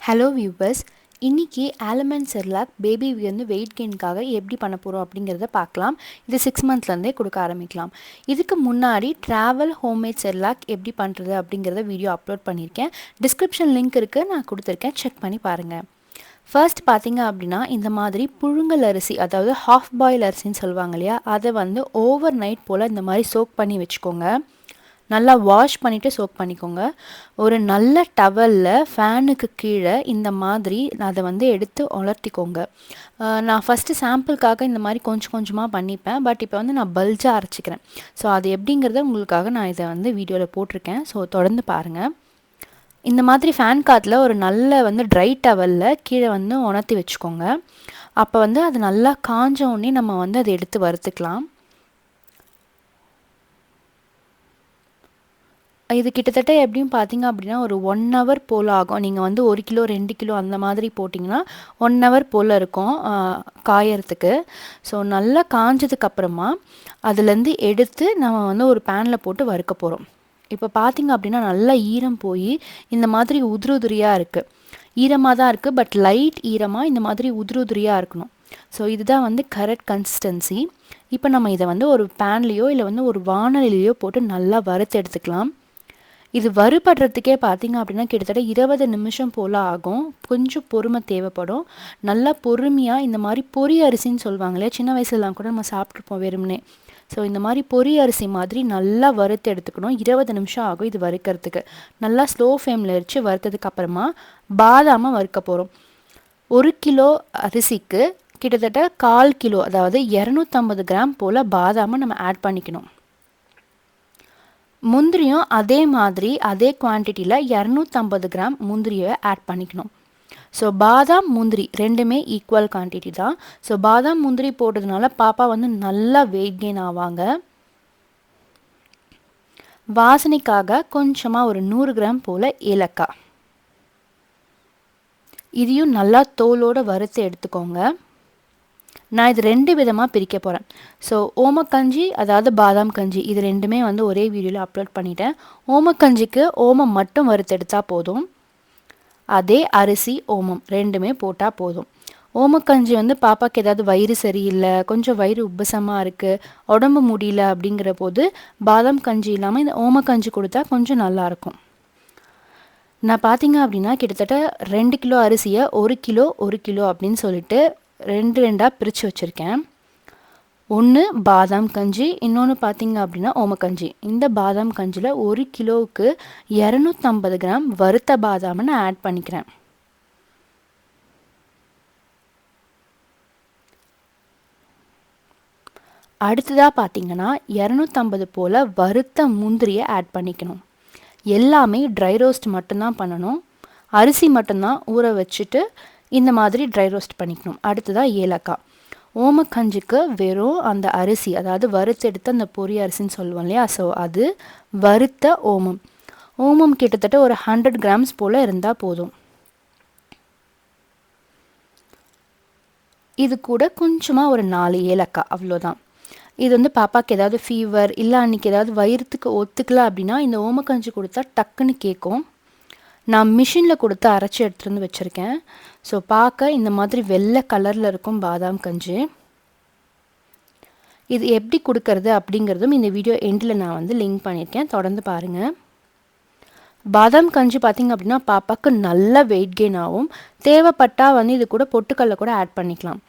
Hello viewers, இன்றைக்கி almond Cerelac baby வந்து wait கெயின்காக எப்படி பண்ண போகிறோம் அப்படிங்கிறத பார்க்கலாம். இது 6 மந்த்லேருந்தே கொடுக்க ஆரம்பிக்கலாம். இதுக்கு முன்னாடி ட்ராவல் ஹோம்மேட் செர்லாக் எப்படி பண்ணுறது அப்படிங்கிறத வீடியோ அப்லோட் பண்ணியிருக்கேன். டிஸ்கிரிப்ஷன் லிங்க் இருக்குது, நான் கொடுத்துருக்கேன், செக் பண்ணி பாருங்கள். ஃபர்ஸ்ட் பார்த்தீங்க அப்படின்னா இந்த மாதிரி புழுங்கல் அரிசி, அதாவது ஹாஃப் பாயில் அரிசின்னு சொல்லுவாங்க இல்லையா, அதை வந்து ஓவர் நைட் போல் இந்த மாதிரி சோக் பண்ணி வச்சுக்கோங்க. நல்லா வாஷ் பண்ணிவிட்டு சோக் பண்ணிக்கோங்க. ஒரு நல்ல டவலில் ஃபேனுக்கு கீழே இந்த மாதிரி அதை வந்து எடுத்து உலர்த்திக்கோங்க. நான் ஃபஸ்ட்டு சாம்பிளுக்காக இந்த மாதிரி கொஞ்சம் கொஞ்சமாக பண்ணிப்பேன், பட் இப்போ வந்து நான் பல்ஜாக அரைச்சிக்கிறேன். ஸோ அது எப்படிங்கிறத உங்களுக்காக நான் இதை வந்து வீடியோவில் போட்டிருக்கேன். ஸோ தொடர்ந்து பாருங்கள். இந்த மாதிரி ஃபேன் காற்றுல ஒரு நல்ல வந்து ட்ரை டவலில் கீழே வந்து உணர்த்தி வச்சுக்கோங்க. அப்போ வந்து அது நல்லா காஞ்ச உடனே நம்ம வந்து அதை எடுத்து வறுத்துக்கலாம். இது கிட்டத்தட்ட எப்படியும் பார்த்தீங்க அப்படின்னா ஒரு 1 ஹவர் போல் ஆகும். நீங்கள் வந்து 1 கிலோ 2 கிலோ அந்த மாதிரி போட்டிங்கன்னா 1 ஹவர் போல் இருக்கும் காயறதுக்கு. ஸோ நல்லா காஞ்சதுக்கப்புறமா அதுலேருந்து எடுத்து நம்ம வந்து ஒரு பேனில் போட்டு வறுக்க போகிறோம். இப்போ பார்த்தீங்க அப்படின்னா நல்லா ஈரம் போய் இந்த மாதிரி உதிரியாக இருக்குது. ஈரமாக தான் இருக்குது, பட் லைட் ஈரமாக இந்த மாதிரி உதிரியாக இருக்கணும். ஸோ இதுதான் வந்து கரெக்ட் கன்சிஸ்டன்சி. இப்போ நம்ம இதை வந்து ஒரு பேன்லேயோ இல்லை வந்து ஒரு வானலிலேயோ போட்டு நல்லா வறுத்து எடுத்துக்கலாம். இது வறுபடுறதுக்கே பார்த்தீங்க அப்படின்னா கிட்டத்தட்ட 20 நிமிஷம் போல் ஆகும். கொஞ்சம் பொறுமை தேவைப்படும். நல்லா பொறுமையாக இந்த மாதிரி பொரி அரிசின்னு சொல்லுவாங்களே, சின்ன வயசுலாம் கூட நம்ம சாப்பிட்ருப்போம் வெறுமனே. ஸோ இந்த மாதிரி பொரி அரிசி மாதிரி நல்லா வறுத்து எடுத்துக்கணும். 20 நிமிஷம் ஆகும் இது வறுக்கிறதுக்கு. நல்லா ஸ்லோ ஃப்ளேமில் வச்சு வறுத்ததுக்கு அப்புறமா பாதாமை வறுக்க போகிறோம். 1 கிலோ அரிசிக்கு கிட்டத்தட்ட 1/4 கிலோ, அதாவது 250 கிராம் போல் பாதாமை நம்ம ஆட் பண்ணிக்கணும். முந்திரியும் அதே மாதிரி அதே குவான்டிட்டியில் 250 கிராம் முந்திரியை ஆட் பண்ணிக்கணும். ஸோ பாதாம் முந்திரி ரெண்டுமே ஈக்குவல் குவான்டிட்டி தான். ஸோ பாதாம் முந்திரி போடுறதுனால பாப்பா வந்து நல்லா வெயிட் கெயின் ஆவாங்க. வாசனைக்காக கொஞ்சமாக ஒரு 100 கிராம் போல் ஏலக்காய், இதையும் நல்லா தோலோடு வறுத்து எடுத்துக்கோங்க. நான் இது 2 விதமாக பிரிக்க போகிறேன். ஸோ ஓமக்கஞ்சி, அதாவது பாதாம் கஞ்சி, இது ரெண்டுமே வந்து ஒரே வீடியோவில் அப்லோட் பண்ணிட்டேன். ஓமக்கஞ்சிக்கு ஓமம் மட்டும் வறுத்தெடுத்தால் போதும். அதே அரிசி ஓமம் ரெண்டுமே போட்டால் போதும். ஓமக்கஞ்சி வந்து பாப்பாவுக்கு ஏதாவது வயிறு சரியில்லை, கொஞ்சம் வயிறு உப்பசமாக இருக்குது, உடம்பு முடியல அப்படிங்கிற போது பாதாம் கஞ்சி இல்லாமல் இந்த ஓமக்கஞ்சி கொடுத்தா கொஞ்சம் நல்லாயிருக்கும். நான் பார்த்தீங்க அப்படின்னா கிட்டத்தட்ட 2 கிலோ அரிசியை 1 கிலோ அப்படின்னு சொல்லிட்டு 2 பிரித்து வச்சுருக்கேன். ஒன்று பாதாம் கஞ்சி, இன்னொன்று பார்த்தீங்க அப்படின்னா ஓமக்கஞ்சி. இந்த பாதாம் கஞ்சியில் 1 கிலோவுக்கு 250 கிராம் வறுத்த பாதாமை நான் ஆட் பண்ணிக்கிறேன். அடுத்ததாக பார்த்தீங்கன்னா 250 போல் வறுத்த முந்திரியை ஆட் பண்ணிக்கணும். எல்லாமே ட்ரை ரோஸ்ட் மட்டும்தான் பண்ணணும். அரிசி மட்டும்தான் ஊற வச்சுட்டு இந்த மாதிரி ட்ரை ரோஸ்ட் பண்ணிக்கணும். அடுத்ததாக ஏலக்காய். ஓமக்கஞ்சிக்கு வெறும் அந்த அரிசி, அதாவது வறுத்தெடுத்த அந்த பொரி அரிசின்னு சொல்லுவோம் இல்லையா, ஸோ அது வறுத்த ஓமம். ஓமம் கிட்டத்தட்ட ஒரு 100 கிராம்ஸ் போல் இருந்தால் போதும். இது கூட கொஞ்சமாக ஒரு 4 ஏலக்காய், அவ்வளோதான். இது வந்து பாப்பாவுக்கு ஏதாவது ஃபீவர் இல்லை அன்றைக்கி ஏதாவது வயிறுத்துக்கு ஒத்துக்கல அப்படின்னா இந்த ஓமக்கஞ்சி கொடுத்தா டக்குன்னு கேட்கும். நான் மிஷினில் கொடுத்து அரைச்சி எடுத்துகிட்டு வந்து வச்சுருக்கேன். ஸோ பார்க்க இந்த மாதிரி வெள்ளை கலரில் இருக்கும் பாதாம் கஞ்சி. இது எப்படி கொடுக்கறது அப்படிங்கிறதும் இந்த வீடியோ எண்டில் நான் வந்து லிங்க் பண்ணியிருக்கேன், தொடர்ந்து பாருங்கள். பாதாம் கஞ்சி பார்த்திங்க அப்படின்னா பாப்பாவுக்கு நல்ல வெயிட் கெயின் ஆகும். தேவைப்பட்டால் வந்து இது கூட பொட்டுக்கல்லை கூட ஆட் பண்ணிக்கலாம்.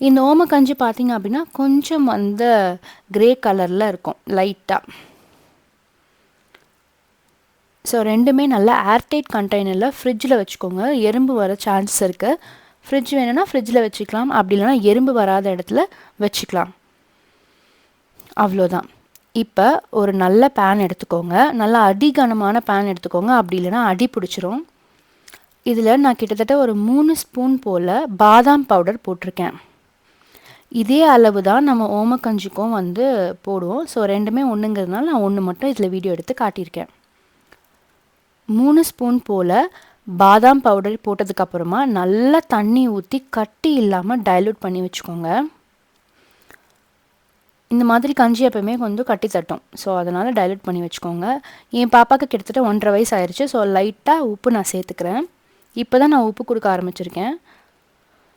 இந்த ஓமக்கஞ்சி பார்த்திங்க அப்படின்னா கொஞ்சம் அந்த கிரே கலரில் இருக்கும் லைட்டாக. ஸோ ரெண்டுமே நல்லா ஏர்டைட் கண்டெய்னரில் ஃப்ரிட்ஜில் வச்சுக்கோங்க. எறும்பு வர சான்சஸ் இருக்குது. ஃப்ரிட்ஜ் வேணும்னா ஃப்ரிட்ஜில் வச்சுக்கலாம், அப்படி இல்லைனா எறும்பு வராத இடத்துல வச்சுக்கலாம். அவ்வளோதான். இப்போ ஒரு நல்ல பேன் எடுத்துக்கோங்க. நல்லா அடிகனமான பேன் எடுத்துக்கோங்க, அப்படி இல்லைனா அடி பிடிச்சிரும். இதில் நான் கிட்டத்தட்ட ஒரு 3 ஸ்பூன் போல் பாதாம் பவுடர் போட்டிருக்கேன். இதே அளவு தான் நம்ம ஓமக்கஞ்சிக்கும் வந்து போடுவோம். ஸோ ரெண்டுமே ஒன்றுங்கிறதுனால நான் ஒன்று மட்டும் இதில் வீடியோ எடுத்து காட்டியிருக்கேன். 3 ஸ்பூன் போல் பாதாம் பவுடர் போட்டதுக்கப்புறமா நல்லா தண்ணி ஊற்றி கட்டி இல்லாமல் டைல்யூட் பண்ணி வச்சுக்கோங்க. இந்த மாதிரி கஞ்சி எப்பவுமே கொஞ்சம் கட்டி தட்டும். ஸோ அதனால் டைல்யூட் பண்ணி வச்சுக்கோங்க. என் பாப்பாவுக்கு கிட்டத்தட்ட 1.5 வயசு ஆயிடுச்சு. ஸோ லைட்டாக உப்பு நான் சேர்த்துக்கிறேன். இப்போ தான் நான் உப்பு கொடுக்க ஆரம்பிச்சிருக்கேன்.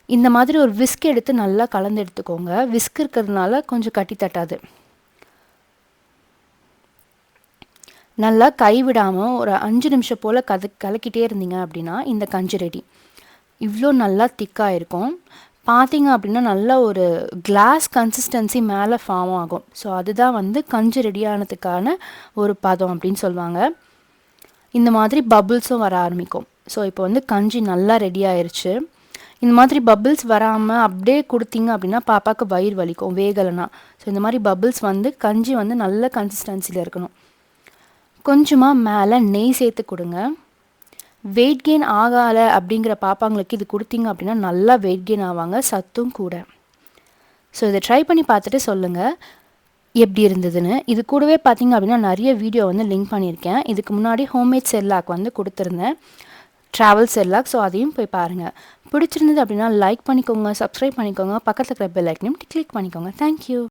இந்த மாதிரி ஒரு விஸ்க் எடுத்து நல்லா கலந்து எடுத்துக்கோங்க. விஸ்க் இருக்கிறதுனால கொஞ்சம் கட்டி தட்டாது. நல்லா கைவிடாமல் ஒரு 5 நிமிஷம் போல் கலக்கிட்டே இருந்தீங்க அப்படின்னா இந்த கஞ்சி ரெடி. இவ்வளோ நல்லா திக்காக இருக்கும். பார்த்தீங்க அப்படின்னா நல்லா ஒரு கிளாஸ் கன்சிஸ்டன்சி மேலே ஃபார்ம் ஆகும். ஸோ அதுதான் வந்து கஞ்சி ரெடியானதுக்கான ஒரு பதம் அப்படின்னு சொல்லுவாங்க. இந்த மாதிரி பபுள்ஸும் வர ஆரம்பிக்கும். ஸோ இப்போ வந்து கஞ்சி நல்லா ரெடி ஆயிடுச்சு. இந்த மாதிரி பபிள்ஸ் வராமல் அப்படியே கொடுத்தீங்க அப்படின்னா பாப்பாவுக்கு வயிறு வலிக்கும் வேகலைன்னா. ஸோ இந்த மாதிரி பபிள்ஸ் வந்து கஞ்சி வந்து நல்ல கன்சிஸ்டன்சியில் இருக்கணும். கொஞ்சமாக மேலே நெய் சேர்த்து கொடுங்க. வெயிட் கெயின் ஆகலை அப்படிங்கிற பாப்பாங்களுக்கு இது கொடுத்தீங்க அப்படின்னா நல்லா வெயிட் கெயின் ஆவாங்க, சத்தும் கூட. ஸோ இதை ட்ரை பண்ணி பார்த்துட்டு சொல்லுங்கள் எப்படி இருந்ததுன்னு. இது கூடவே பார்த்தீங்க அப்படின்னா நிறைய வீடியோ வந்து லிங்க் பண்ணியிருக்கேன். இதுக்கு முன்னாடி ஹோம்மேட் செர்லாக் வந்து கொடுத்துருந்தேன், ட்ராவல் செர்லாக். ஸோ அதையும் போய் பாருங்கள். பிடிச்சிருந்தது அப்படின்னா லைக் பண்ணிக்கோங்க, சப்ஸ்கிரைப் பண்ணிக்கோங்க, பக்கத்தில் இருக்கிற பெல் ஐக்கனையும் கிளிக் பண்ணிக்கோங்க. தேங்க்யூ.